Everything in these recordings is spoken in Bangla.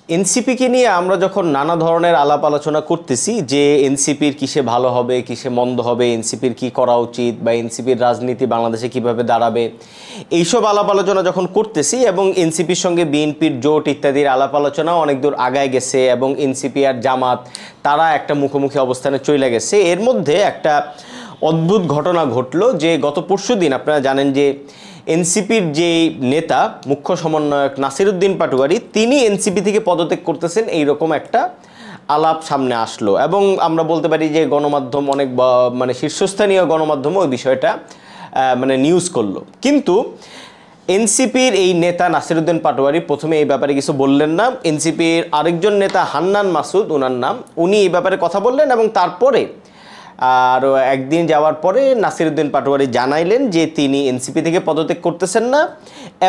এনসিপিকে নিয়ে আমরা যখন নানা ধরনের আলাপ আলোচনা করতেছি যে এনসিপির কিসে ভালো হবে, কিসে মন্দ হবে, এনসিপির কি করা উচিত বা এনসিপির রাজনীতি বাংলাদেশে কিভাবে দাঁড়াবে, এইসব আলাপ আলোচনা যখন করতেছি এবং এনসিপির সঙ্গে বিএনপির জোট ইত্যাদির আলাপ আলোচনাও অনেক দূর আগায় গেছে এবং এনসিপি আর জামাত তারা একটা মুখোমুখি অবস্থানে চলে গেছে। এর মধ্যে একটা অদ্ভুত ঘটনা ঘটলো যে গত পরশুদিন আপনারা জানেন যে এনসিপির যে নেতা মুখ্য সমন্বয়ক নাসিরউদ্দিন পাটোয়ারি তিনি এনসিপি থেকে পদত্যাগ করতেছেন এইরকম একটা আলাপ সামনে আসলো এবং আমরা বলতে পারি যে গণমাধ্যম অনেক মানে শীর্ষস্থানীয় গণমাধ্যম ওই বিষয়টা মানে নিউজ করলো। কিন্তু এনসিপির এই নেতা নাসিরউদ্দিন পাটোয়ারি প্রথমে এই ব্যাপারে কিছু বললেন না। এনসিপির আরেকজন নেতা হান্নান মাসুদ, ওনার নাম, উনি এই ব্যাপারে কথা বললেন এবং তারপরে আর একদিন যাওয়ার পরে নাসিরউদ্দিন পাটোয়ারি জানাইলেন যে তিনি এনসিপি থেকে পদত্যাগ করতেছেন না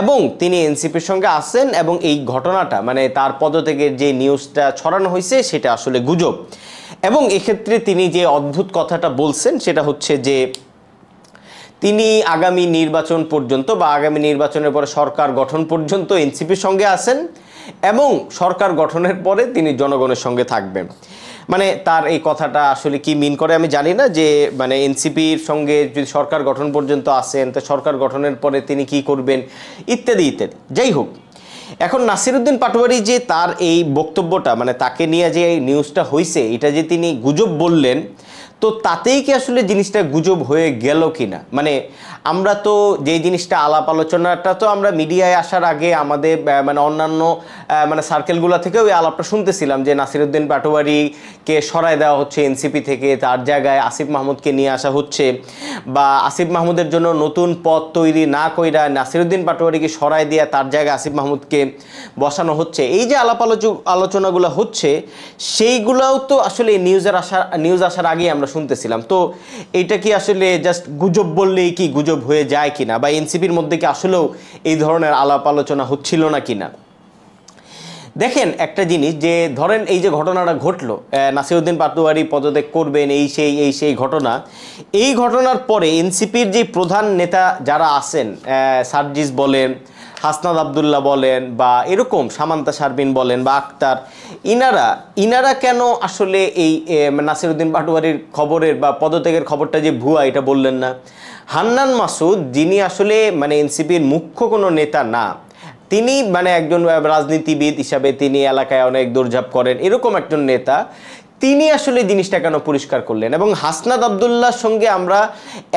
এবং তিনি এনসিপির সঙ্গে আছেন এবং এই ঘটনাটা মানে তার পদত্যাগের যে নিউজটা ছড়ানো হয়েছে সেটা আসলে গুজব। এবং এক্ষেত্রে তিনি যে অদ্ভুত কথাটা বলছেন সেটা হচ্ছে যে তিনি আগামী নির্বাচন পর্যন্ত বা আগামী নির্বাচনের পরে সরকার গঠন পর্যন্ত এনসিপির সঙ্গে আছেন এবং সরকার গঠনের পরে তিনি জনগণের সঙ্গে থাকবেন। মানে তার এই কথাটা আসলে কি মিন করে আমি জানি না, যে মানে এনসিপির সঙ্গে যদি সরকার গঠন পর্যন্ত আসেন তো সরকার গঠনের পরে তিনি কি করবেন ইত্যাদি ইত্যাদি। যাই হোক, এখন নাসিরউদ্দিন পাটোয়ারি যে তার এই বক্তব্যটা মানে তাকে নিয়ে যে এই নিউজটা হয়েছে এটা যে তিনি গুজব বললেন, তো তাতেই কি আসলে জিনিসটা গুজব হয়ে গেল কিনা? মানে আমরা তো যে জিনিসটা আলাপ আলোচনাটা তো আমরা মিডিয়ায় আসার আগে আমাদের মানে অন্যান্য মানে সার্কেলগুলো থেকেও এই আলাপটা শুনতেছিলাম যে নাসিরউদ্দিন পাটোয়ারিকে সরায় দেওয়া হচ্ছে এনসিপি থেকে, তার জায়গায় আসিফ মাহমুদকে নিয়ে আসা হচ্ছে বা আসিফ মাহমুদের জন্য নতুন পদ তৈরি না কইরা নাসিরউদ্দিন পাটোয়ারিকে সরায় দিয়ে তার জায়গায় আসিফ মাহমুদকে বসানো হচ্ছে। এই যে আলাপ আলোচনাগুলো হচ্ছে সেইগুলোও তো আসলে নিউজ আসার আগে আমরা শুনতেছিলাম। তো এইটা কি আসলে জাস্ট গুজব বললেই কি গুজব হয়ে যায় কিনা, বা এনসিপির মধ্যে কি আসলেও এই ধরনের আলাপ আলোচনা হচ্ছিল না কিনা? দেখেন একটা জিনিস, যে ধরেন এই যে ঘটনাটা ঘটলো, নাসিরউদ্দিন পাটোয়ারি পদত্যাগ করবেন এই সেই ঘটনা, এই ঘটনার পরে এনসিপির যে প্রধান নেতা যারা আছেন, সার্জিস বলেন, হাসনাত আবদুল্লাহ বলেন বা এরকম সামান্তা শারমিন বলেন বা আক্তার, ইনারা কেন আসলে এই নাসিরউদ্দিন পাটোয়ারির খবরের বা পদত্যাগের খবরটা যে ভুয়া এটা বললেন না? হান্নান মাসুদ, যিনি আসলে মানে এনসিপির মুখ্য কোনো নেতা না, তিনি মানে একজন রাজনীতিবিদ হিসাবে তিনি এলাকায় অনেক দৌড়ঝাঁপ করেন এরকম একজন নেতা, তিনি আসলে জিনিসটা কেন পরিষ্কার করলেন? এবং হাসনাত আবদুল্লাহর সঙ্গে আমরা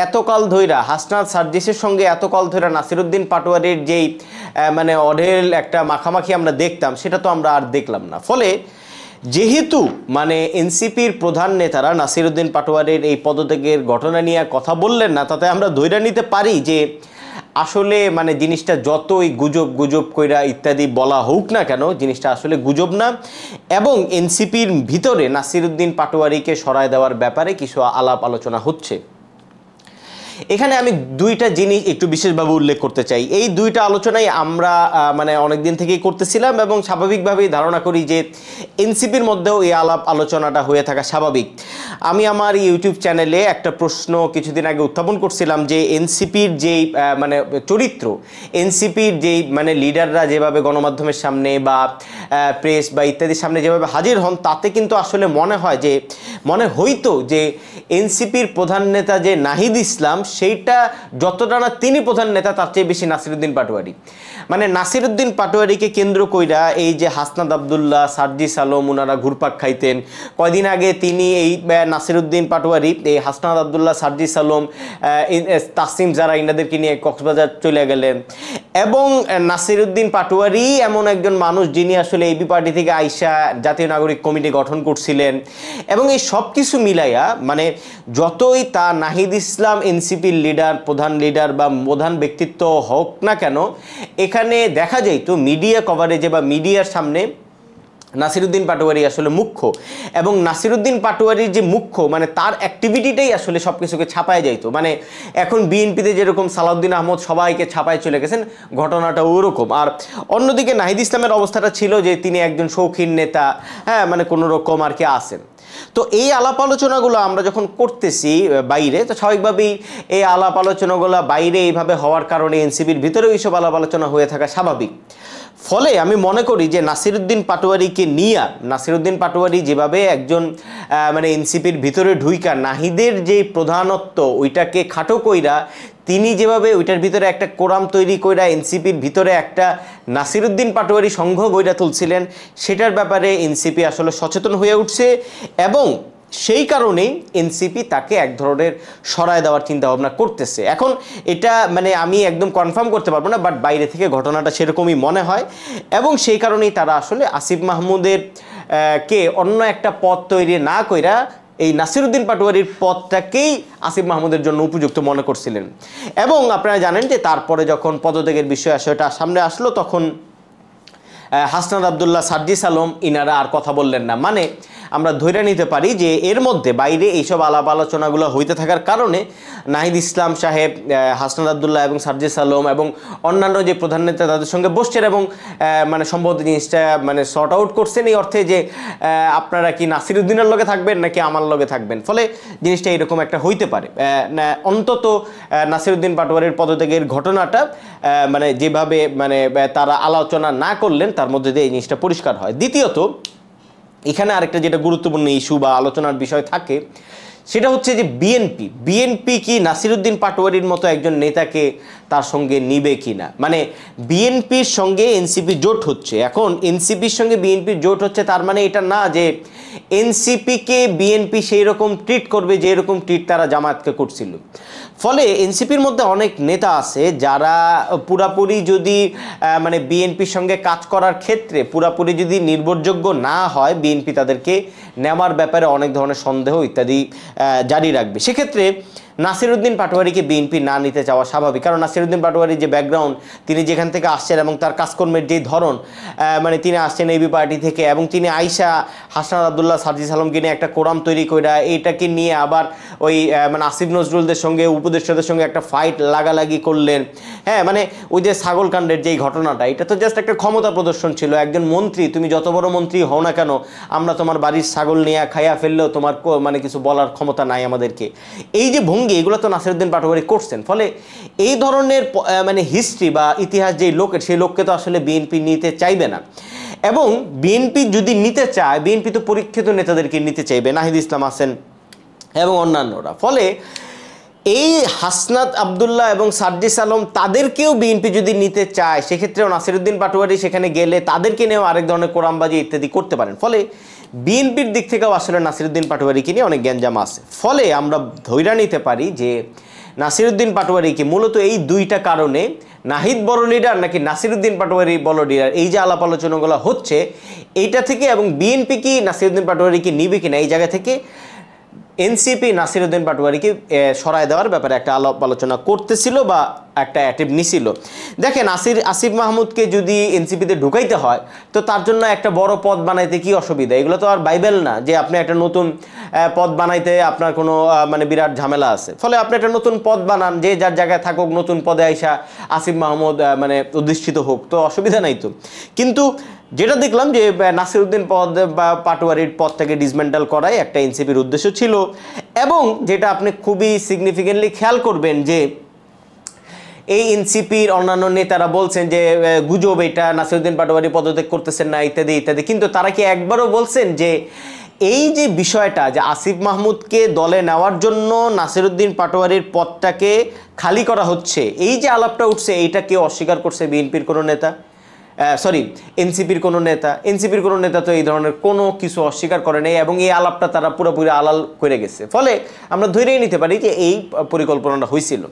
এতকাল ধইরা, হাসনাত সার্জিসের সঙ্গে এতকাল ধইরা নাসিরউদ্দিন পাটোয়ারির যেই মানে অঢেল একটা মাখামাখি আমরা দেখতাম সেটা তো আমরা আর দেখলাম না। ফলে যেহেতু মানে এনসিপির প্রধান নেতারা নাসিরউদ্দিন পাটোয়ারির এই পদত্যাগের ঘটনা নিয়ে কথা বললেন না, তাতে আমরা ধইরা নিতে পারি যে আসলে মানে জিনিসটা যতই গুজব কইরা ইত্যাদি বলা হোক না কেন, জিনিসটা আসলে গুজব না এবং এনসিপির ভিতরে নাসিরউদ্দিন পাটোয়ারিকে সরায় দেওয়ার ব্যাপারে কিছু আলাপ আলোচনা হচ্ছে। এখানে আমি দুইটা জিনিস একটু বিশেষভাবে উল্লেখ করতে চাই। এই দুইটা আলোচনাই আমরা মানে অনেক দিন থেকেই করতেছিলাম এবং স্বাভাবিকভাবেই ধারণা করি যে এনসিপির মধ্যেও এই আলাপ আলোচনাটা হয়ে থাকা স্বাভাবিক। আমি আমার ইউটিউব চ্যানেলে একটা প্রশ্ন কিছুদিন আগে উত্থাপন করছিলাম যে এনসিপির যেই মানে চরিত্র, এনসিপির যেই মানে লিডাররা যেভাবে গণমাধ্যমের সামনে বা প্রেস বা ইত্যাদির সামনে যেভাবে হাজির হন, তাতে কিন্তু আসলে মনে হইতো যে এনসিপির প্রধান নেতা যে নাহিদ ইসলাম সেইটা যতটা না তিনি প্রধান নেতা তার চেয়ে বেশি নাসিরউদ্দিন পাটোয়ারি। মানে নাসিরউদ্দিন পাটোয়ারিকে কেন্দ্র কইরা এই যে হাসনাত আবদুল্লাহ, সার্জিস আলম ওনারা ঘুরপাক খাইতেন। কয়দিন আগে তিনি এই নাসিরউদ্দিন পাটোয়ারি এই হাসনাত আবদুল্লাহ, সার্জিস আলম, তাসিম যারা ইনাদেরকে নিয়ে কক্সবাজার চলে গেলেন এবং নাসিরউদ্দিন পাটোয়ারি এমন একজন মানুষ যিনি আসলে এবি পার্টি থেকে আইসা জাতীয় নাগরিক কমিটি গঠন করছিলেন এবং এই সব কিছু মিলাইয়া মানে যতই তা নাহিদ ইসলাম এনসিপির লিডার, প্রধান লিডার বা প্রধান ব্যক্তিত্ব হোক না কেন, এখানে দেখা যায় তো মিডিয়া কভারেজে বা মিডিয়ার সামনে নাসিরউদ্দিন পাটোয়ারি আসলে মুখ্য এবং নাসিরউদ্দিন পাটোয়ারির যে মুখ্য মানে তার অ্যাক্টিভিটিটাই আসলে সব কিছুকে ছাপায় যাইতো। মানে এখন বিএনপিতে যেরকম সালাউদ্দিন আহমদ সবাইকে ছাপায় চলে গেছেন, ঘটনাটা ওরকম। আর অন্যদিকে নাহিদ ইসলামের অবস্থাটা ছিল যে তিনি একজন শৌখিন নেতা, হ্যাঁ মানে কোনো রকম আর কি আসেন। তো এই আলাপ আলোচনাগুলো আমরা যখন করতেছি বাইরে, তো স্বাভাবিকভাবেই এই আলাপ আলোচনাগুলো বাইরে এইভাবে হওয়ার কারণে এনসিপির ভিতরেও এইসব আলাপ আলোচনা হয়ে থাকা স্বাভাবিক। ফলে আমি মনে করি যে নাসিরউদ্দিন পাটোয়ারিকে নিয়ে, নাসিরউদ্দিন পাটোয়ারি যেভাবে একজন মানে এনসিপির ভিতরে ঢুইকা নাহিদের যে প্রধানত্ব ওইটাকে খাটো কইরা, তিনি যেভাবে ওইটার ভিতরে একটা কোরাম তৈরি কইরা এনসিপির ভিতরে একটা নাসিরউদ্দিন পাটোয়ারি সংঘ গইরা তুলছিলেন, সেটার ব্যাপারে এনসিপি আসলে সচেতন হয়ে উঠছে এবং সেই কারণেই এনসিপি তাকে এক ধরনের সরায় দেওয়ার চিন্তা ভাবনা করতেছে। এখন এটা মানে আমি একদম কনফার্ম করতে পারবো না, বাট বাইরে থেকে ঘটনাটা সেরকমই মনে হয় এবং সেই কারণেই তারা আসলে আসিফ মাহমুদের কে অন্য একটা পথ তৈরি না কইরা এই নাসিরউদ্দিন পাটোয়ারির পদটাকেই আসিফ মাহমুদের জন্য উপযুক্ত মনে করছিলেন। এবং আপনারা জানেন যে তারপরে যখন পদত্যাগের বিষয় সেটা সামনে আসলো, তখন হাসনাত আবদুল্লাহ, সার্জিস আলম ইনারা আর কথা বললেন না। মানে আমরা ধরে নিতে পারি যে এর মধ্যে বাইরে এইসব আলাপ আলোচনাগুলো হইতে থাকার কারণে নাহিদ ইসলাম সাহেব, হাসনাত আবদুল্লাহ এবং সার্জিস আলম এবং অন্যান্য যে প্রধান নেতা তাদের সঙ্গে বসছেন এবং মানে সম্ভবত জিনিসটা মানে সর্ট আউট করছেন এই অর্থে যে আপনারা কি নাসিরউদ্দিনের লগে থাকবেন নাকি আমার লগে থাকবেন। ফলে জিনিসটা এরকম একটা হইতে পারে। অন্তত নাসিরউদ্দিন পাটোয়ারির পদত্যাগের ঘটনাটা মানে যেভাবে মানে তারা আলোচনা না করলেন তার মধ্যে দিয়ে এই জিনিসটা পরিষ্কার হয়। দ্বিতীয়ত এখানে আরেকটা যেটা গুরুত্বপূর্ণ ইস্যু বা আলোচনার বিষয় থাকে সেটা হচ্ছে যে বিএনপি কি নাসিরউদ্দিন পাটোয়ারির মতো একজন নেতাকে তার সঙ্গে নিবে কিনা। মানে বিএনপির সঙ্গে এনসিপি জোট হচ্ছে, এখন এনসিপির সঙ্গে বিএনপির জোট হচ্ছে, তার মানে এটা না যে এনসিপিকে বিএনপি সেই রকম ট্রিট করবে যে এরকম ট্রিট তারা জামায়াতকে করছিল। ফলে এনসিপির মধ্যে অনেক নেতা আছে যারা পুরাপুরি যদি মানে বিএনপির সঙ্গে কাজ করার ক্ষেত্রে পুরাপুরি যদি নির্ভরযোগ্য না হয়, বিএনপি তাদেরকে নেওয়ার ব্যাপারে অনেক ধরনের সন্দেহ ইত্যাদি জারি রাখবে। সেক্ষেত্রে নাসিরউদ্দিন পাটোয়ারিকে বিএনপি না নিতে চাওয়া স্বাভাবিক, কারণ নাসিরউদ্দিন পাটোয়ারির যে ব্যাকগ্রাউন্ড, তিনি যেখান থেকে আসছেন এবং তার কাজকর্মের যেই ধরন, মানে তিনি আসছেন এবি পার্টি থেকে এবং তিনি আইসা হাসনাত আবদুল্লাহ, সার্জিস আলমকে নিয়ে একটা কোরাম তৈরি কইরা এইটাকে নিয়ে আবার ওই মানে আসিফ নজরুলদের সঙ্গে উপদেষ্টাদের সঙ্গে একটা ফাইট লাগালাগি করলেন। হ্যাঁ, মানে ওই যে ছাগলকাণ্ডের যেই ঘটনাটা, এটা তো জাস্ট একটা ক্ষমতা প্রদর্শন ছিল। একজন মন্ত্রী, তুমি যত বড় মন্ত্রী হও না কেন, আমরা তোমার বাড়ির ছাগল নিয়ে খাইয়া ফেললেও তোমার মানে কিছু বলার ক্ষমতা নাই আমাদেরকে, এই যে ভঙ্গি, এগুলো তো নাসিরউদ্দিন পাটোয়ারি করছেন। ফলে এই ধরনের মানে হিস্ট্রি বা ইতিহাস যেই লোকের, সেই লোককে তো আসলে বিএনপি নিতে চাইবে না। এবং বিএনপি যদি নিতে চায়, বিএনপি তো পরীক্ষিত নেতাদেরকে নিতে চাইবে, নাহিদ ইসলাম আছেন এবং অন্যান্যরা। ফলে এই হাসনাত আবদুল্লাহ এবং সার্জিস আলম তাদেরকেও বিএনপি যদি নিতে চায়, সেক্ষেত্রেও নাসিরউদ্দিন পাটোয়ারি সেখানে গেলে তাদেরকে নিয়েও আরেক ধরনের কোরামবাজি ইত্যাদি করতে পারেন। ফলে বিএনপির দিক থেকেও আসলে নাসিরউদ্দিন পাটোয়ারিকে নিয়ে অনেক গ্যাঞ্জাম আছে। ফলে আমরা ধৈর্য নিতে পারি যে নাসিরউদ্দিন পাটোয়ারিকে মূলত এই দুইটা কারণে, নাহিদ বড় লিডার নাকি নাসিরউদ্দিন পাটোয়ারি বড় লিডার, এই যে আলাপ আলোচনাগুলো হচ্ছে এইটা থেকে, এবং বিএনপি কি নাসিরউদ্দিন পাটোয়ারিকে নিবে কিনা, এই জায়গা থেকে এনসিপি নাসিরউদ্দিন পাটোয়ারিকে সরায় দেওয়ার ব্যাপারে একটা আলাপ আলোচনা করতেছিল বা একটা অ্যাটেম্প নিছিল। দেখেন, আসিফ মাহমুদকে যদি এনসিপিতে ঢুকাইতে হয় তো তার জন্য একটা বড় পদ বানাইতে কি অসুবিধা? এগুলো তো আর বাইবেল না যে আপনি একটা নতুন পদ বানাইতে আপনার কোনো মানে বিরাট ঝামেলা আছে। ফলে আপনি একটা নতুন পদ বানান, যে যার জায়গায় থাকুক, নতুন পদে আইসা আসিফ মাহমুদ মানে অধিষ্ঠিত হোক, তো অসুবিধা নাই তো। কিন্তু যেটা দেখলাম যে নাসিরউদ্দিন পদ বা পাটোয়ারির পদটাকে ডিসমেন্টাল করাই একটা এনসিপির উদ্দেশ্য ছিল। এবং যেটা আপনি খুবই সিগনিফিকেন্টলি খেয়াল করবেন যে এই এনসিপির অন্যান্য নেতারা বলছেন যে গুজব, এটা নাসিরউদ্দিন পাটোয়ারি পদত্যাগ করতেছেন না ইত্যাদি ইত্যাদি, কিন্তু তারা কি একবারও বলছেন যে এই যে বিষয়টা যে আসিফ মাহমুদকে দলে নেওয়ার জন্য নাসিরউদ্দিন পাটোয়ারির পদটাকে খালি করা হচ্ছে, এই যে আলাপটা উঠছে, এইটা কেউ অস্বীকার করছে? বিএনপির কোনো নেতা, সরি এনসিপির কোনো নেতা তো এই ধরনের কোনো কিছু অস্বীকার করে নেই এবং এই আলাপটা তারা পুরোপুরি আলাল করে গেছে। ফলে আমরা ধরেই নিতে পারি যে এই পরিকল্পনাটা হয়েছিল।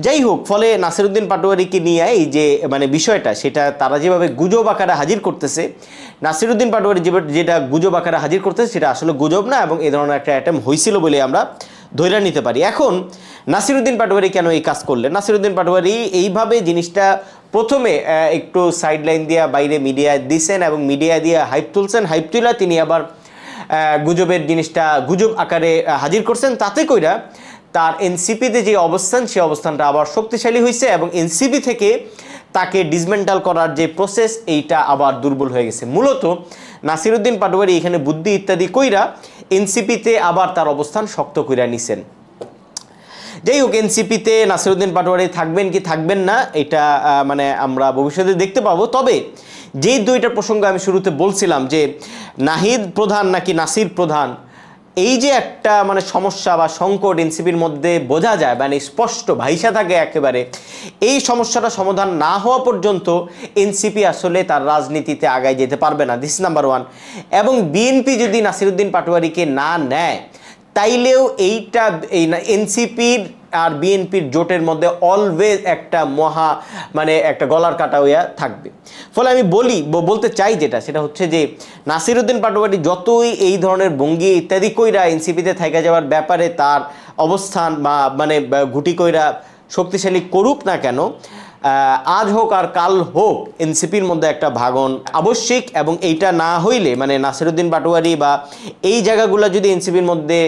যাই হোক, ফলে নাসিরউদ্দিন পাটোয়ারিকে নিয়ে এই যে মানে বিষয়টা, সেটা তারা যেভাবে গুজব আকারে হাজির করতেছে, নাসিরউদ্দিন পাটোয়ারি যেটা গুজব আকারে হাজির করতেছে সেটা আসলে গুজব না, এবং এই ধরনের একটা অ্যাটেম্প হয়েছিল বলে আমরা ধরে নিতে পারি। এখন নাসিরউদ্দিন পাটোয়ারি কেন এই কাজ করলেন? নাসিরউদ্দিন পাটোয়ারি এইভাবে জিনিসটা প্রথমে একটু সাইডলাইন দিয়ে বাইরে মিডিয়ায় দিয়েছেন এবং মিডিয়া দিয়ে হাইপ তুলছেন, হাইপ তুলা তিনি আবার গুজবের জিনিসটা গুজব আকারে হাজির করছেন, তাতে কইরা তার এনসিপিতে যে অবস্থান, সেই অবস্থানটা আবার শক্তিশালী হয়েছে এবং এনসিপি থেকে তাকে ডিসমেন্টাল করার যে প্রসেস, এইটা আবার দুর্বল হয়ে গেছে। মূলত নাসিরউদ্দিন পাটোয়ারি এখানে বুদ্ধি ইত্যাদি কইরা এনসিপিতে আবার তার অবস্থান শক্ত কইরা নিছেন। যাই হোক, এনসিপিতে নাসিরউদ্দিন পাটোয়ারি থাকবেন কি থাকবেন না এটা মানে আমরা ভবিষ্যতে দেখতে পাবো। তবে যেই দুইটা প্রসঙ্গ আমি শুরুতে বলছিলাম যে নাহিদ প্রধান নাকি নাসির প্রধান, এই যে একটা মানে সমস্যা বা সংকট এনসিপির মধ্যে বোঝা যায় মানে স্পষ্ট ভাইসা থাকে একেবারে, এই সমস্যাটা সমাধান না হওয়া পর্যন্ত এনসিপি আসলে তার রাজনীতিতে আগায় যেতে পারবে না, দিস নাম্বার ওয়ান। এবং বিএনপি যদি নাসিরউদ্দিন পাটোয়ারিকে না নেয় তাইলেও এইটা এই এনসিপির আর বিএনপির জোটের মধ্যে অলওয়েজ একটা মহা মানে একটা গলার কাটা হইয়া থাকবে। ফলে আমি বলতে চাই যেটা সেটা হচ্ছে যে নাসিরউদ্দিন পাটোয়ারি যতই এই ধরনের ভঙ্গি ইত্যাদি কইরা এনসিপিতে থাকা যাওয়ার ব্যাপারে তার অবস্থান বা মানে ঘুটি কইরা শক্তিশালী করুক না কেন, আজ হোক আর কাল হোক এনসিপির মধ্যে একটা ভাঙন আবশ্যিক। এবং এইটা না হইলে মানে নাসিরউদ্দিন পাটোয়ারি বা এই জায়গাগুলো যদি এনসিপির মধ্যে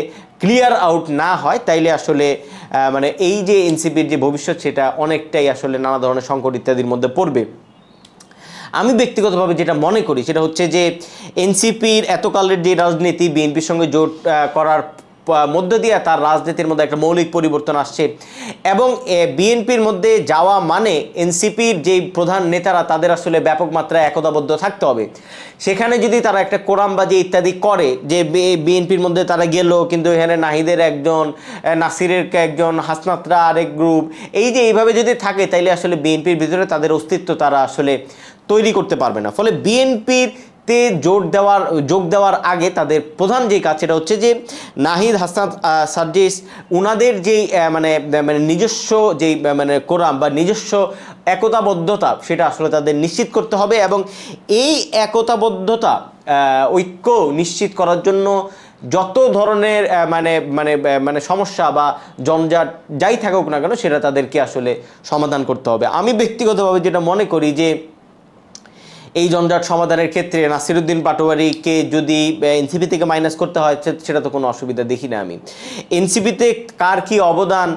ক্লিয়ার আউট না হয় তাইলে আসলে মানে এই যে এনসিপির যে ভবিষ্যৎ সেটা অনেকটাই আসলে নানা ধরনের সংকট ইত্যাদির মধ্যে পড়বে। আমি ব্যক্তিগতভাবে যেটা মনে করি সেটা হচ্ছে যে এনসিপির এতকালের যে রাজনীতি বিএনপির সঙ্গে জোট করার মধ্য দিয়ে তার রাজনীতির মধ্যে একটা মৌলিক পরিবর্তন আসছে এবং বিএনপির মধ্যে যাওয়া মানে এনসিপির যেই প্রধান নেতারা তাদের আসলে ব্যাপক মাত্রায় একতাবদ্ধ থাকতে হবে। সেখানে যদি তারা একটা কোরামবাজি ইত্যাদি করে যে বিএনপির মধ্যে তারা গেল কিন্তু এখানে নাহিদের একজন, নাসিরের একজন, হাসনাতরা আরেক গ্রুপ, এই যে এইভাবে যদি থাকে তাইলে আসলে বিএনপির ভিতরে তাদের অস্তিত্ব তারা আসলে তৈরি করতে পারবে না। ফলে বিএনপির যোগ দেওয়ার আগে তাদের প্রধান যে কাজ সেটা হচ্ছে যে নাহিদ, হাসনাত, সার্জিস উনাদের যেই মানে নিজস্ব যেই মানে কোরাম বা নিজস্ব একতাবদ্ধতা সেটা আসলে তাদের নিশ্চিত করতে হবে এবং এই একতাবদ্ধতা ঐক্য নিশ্চিত করার জন্য যত ধরনের মানে মানে মানে সমস্যা বা জঞ্জাট যাই থাকুক না কেন সেটা তাদেরকে আসলে সমাধান করতে হবে। আমি ব্যক্তিগতভাবে যেটা মনে করি যে এই জঞ্জাট সমাধানের ক্ষেত্রে নাসিরউদ্দিন পাটোয়ারিকে যদি এনসিপি থেকে মাইনাস করতে হয় সেটা তো কোনো অসুবিধা দেখি না আমি। এনসিপিতে কার কি অবদান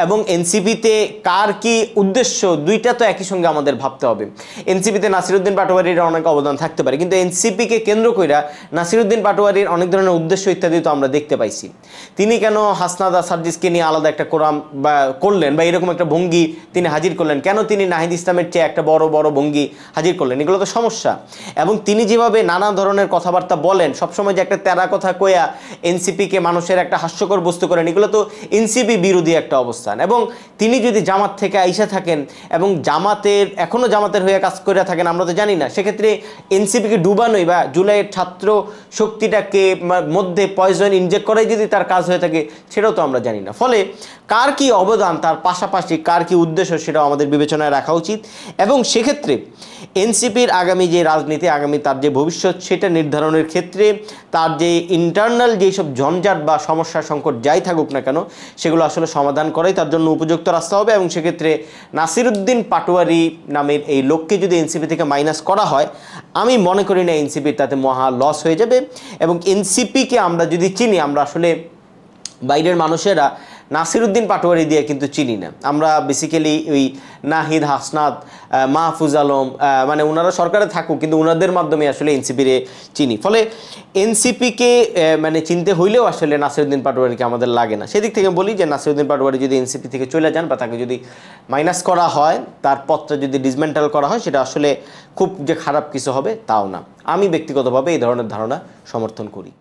এবং এনসিপিতে কার কি উদ্দেশ্য দুইটা তো একই সঙ্গে আমাদের ভাবতে হবে। এনসিপিতে নাসিরউদ্দিন পাটোয়ারির অনেক অবদান থাকতে পারে কিন্তু এনসিপিকে কেন্দ্র কইরা নাসিরউদ্দিন পাটোয়ারির অনেক ধরনের উদ্দেশ্য ইত্যাদি তো আমরা দেখতে পাইছি। তিনি কেন হাসনাত আর সার্জিসকে নিয়ে আলাদা একটা কোরাম বা করলেন বা এরকম একটা ভঙ্গি তিনি হাজির করলেন, কেন তিনি নাহিদ ইসলামের চেয়ে একটা বড় বড় ভঙ্গি হাজির করলেন, এগুলো তো সমস্যা। এবং তিনি যেভাবে নানা ধরনের কথাবার্তা বলেন, সবসময় যে একটা তেরা কথা কয়া এনসিপিকে মানুষের একটা হাস্যকর বস্তু করেন, এগুলো তো এনসিপি বিরোধী একটা অবস্থান। এবং তিনি যদি জামাত থেকে আইসা থাকেন এবং এখনো জামাতের হয়ে কাজ করে থাকেন আমরা তো জানি না, সেক্ষেত্রে এনসিপিকে ডুবানোই বা জুলাইয়ের ছাত্র শক্তিটাকে মধ্যে পয়জন ইনজেক্ট করাই যদি তার কাজ হয়ে থাকে সেটাও তো আমরা জানি না। ফলে কার কি অবদান তার পাশাপাশি কার কি উদ্দেশ্য সেটাও আমাদের বিবেচনায় রাখা উচিত এবং সেক্ষেত্রে এনসিপির আগামী যে রাজনীতি, আগামী তার যে ভবিষ্যৎ সেটা নির্ধারণের ক্ষেত্রে তার যে ইন্টারনাল যেসব ঝঞ্ঝাট বা সমস্যা সংকট যাই থাকুক না কেন সেগুলো আসলে সমাধান করাই তার জন্য উপযুক্ত রাস্তা হবে। এবং সেক্ষেত্রে নাসিরউদ্দিন পাটোয়ারি নামের এই লোককে যদি এনসিপি থেকে মাইনাস করা হয় আমি মনে করি না এনসিপির তাতে মহা লস হয়ে যাবে। এবং এনসিপিকে আমরা যদি চিনি, আমরা আসলে বাইরের মানুষেরা নাসিরউদ্দিন পাটোয়ারি দিয়ে কিন্তু চিনি না, আমরা বেসিক্যালি ওই নাহিদ, হাসনাত, মাহফুজ আলম মানে ওনারা সরকারে থাকুক কিন্তু ওনাদের মাধ্যমে আসলে এনসিপিরে চিনি। ফলে এনসিপিকে মানে চিনতে হইলেও আসলে নাসিরউদ্দিন পাটোয়ারিকে আমাদের লাগে না। সেদিক থেকে বলি যে নাসিরউদ্দিন পাটোয়ারি যদি এনসিপি থেকে চলে যান বা তাকে যদি মাইনাস করা হয়, তার পথটা যদি ডিসমেন্টাল করা হয় সেটা আসলে খুব যে খারাপ কিছু হবে তাও না। আমি ব্যক্তিগতভাবে এই ধরনের ধারণা সমর্থন করি।